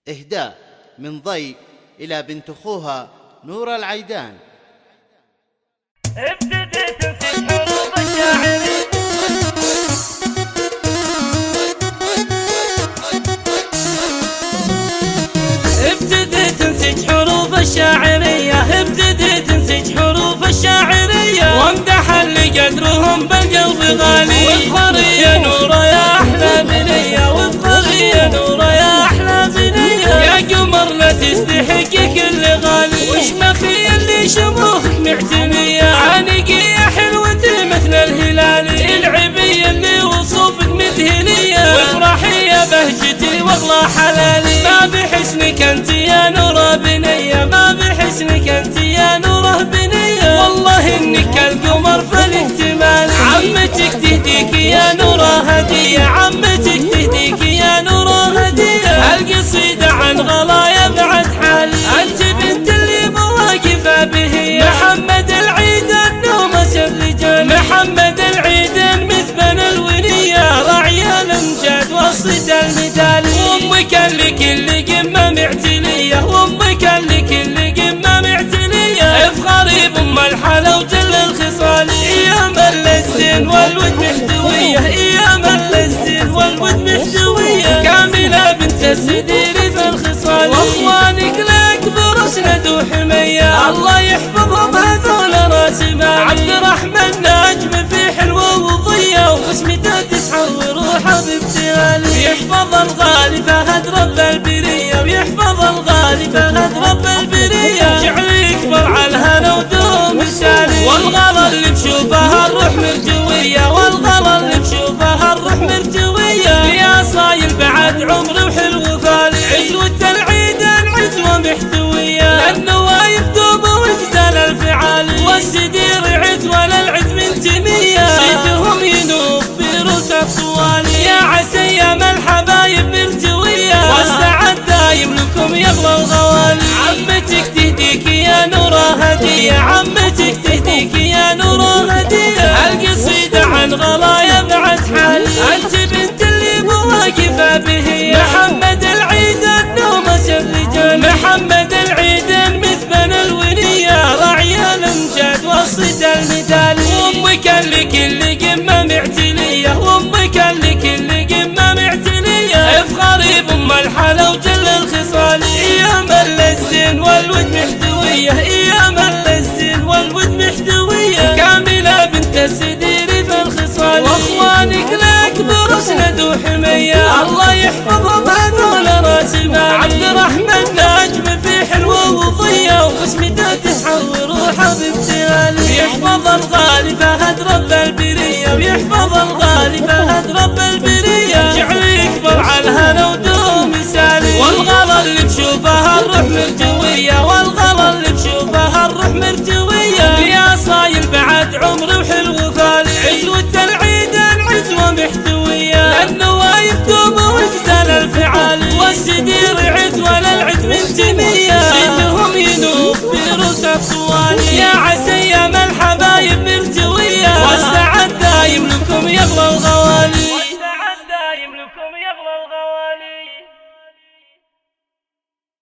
إهداء من ضي إلى بنت أخوها نور العيدان. ابتديت في حروف الشاعر ابتديت انسج حروف الشاعرية ابتديت انسج حروف الشاعرية وامدح اللي قدرهم بالقلب غالي وافخري يا نورة يا أحلى بنية وافخري يا نورة يا أحلى بنية يا قمر لا تستحقي كل غالي واشمخي اللي شموخك معتنية عانقي يا حلوتي مثل الهلال العبي اللي وصوفك مذهلية وافرحي يا بهجتي والله حلالي ما بحسنك انت يا نورة بنية ما بحسنك انت يا نورة بنية والله انك القمر فالاكتمال عمتك تهديك يا نورة هدية عمتك تهديك يا نورة هدية القصيدة عن غلايا بعد حالي انت بنت اللي مواقفة به محمد العيد النومس الرجال محمد العيد مثبن الونية راعي الامجاد وسط المثال وامك اللي كل قمة معتلية وامك اللي كل قمة معتلية افخري بام الحلا وجل الخصال ايام الزين والود محتوية ايام الزين والود محتوية كاملة بنت السدير في الخصال واخوانك الاكبر اسند وحمية الله يحفظهم هذول راس مالي عبد الرحمن ناجم في حلوة وضية وبسمته تسحر وروحه بابتهالي يحفظ الغالي فهد رب البرية ويحفظ الغالي فهد رب البرية جعل يكبر على الهنا ودوم السالي والغلا اللي بشوفها الروح مرجوية والغلا اللي بشوفها الروح مرجوية يا صايل بعد عمري وحلو فالي عزوة العيد العزوة محتوية للنوايف دوب وجزال الفعالي والسدير عزوة للعز من تمية صيتهم ينوب في روس الطوالي يا عسى ايام الحبايب مرجوية والسعد دايم لكم يغلى الغوالي عمتك تهديك يا نورة هدية عمتك تهديك يا نورة هدية القصيدة عن غلايا بعد حالي انت بنت اللي مواقفة به محمد العيد النومس الرجال محمد العيد مثبن الونية راعي الامجاد وسط المثال وامك اللي كل قمة معتلية وامك اللي كل قمة معتلية افخري بام الحلا وجل الخصال ايام الزين والود محتوية ايام الزين والود محتوية كاملة بنت السدير في الخصال واخوانك الاكبر اسند وحمية الله يحفظهم هذول راس مالي عبد الرحمن ناجم في حلوة وضية وبسمته تسحر وروحه بابتهالي يحفظ الغالي فهد رب البرية ويحفظ الغالي فهد رب البرية جعل يكبر على الهنا ودوم سالي والغلا اللي بشوفها الروح مرجوية والغلا اللي بشوفها الروح مرجوية يا صايل بعد عمري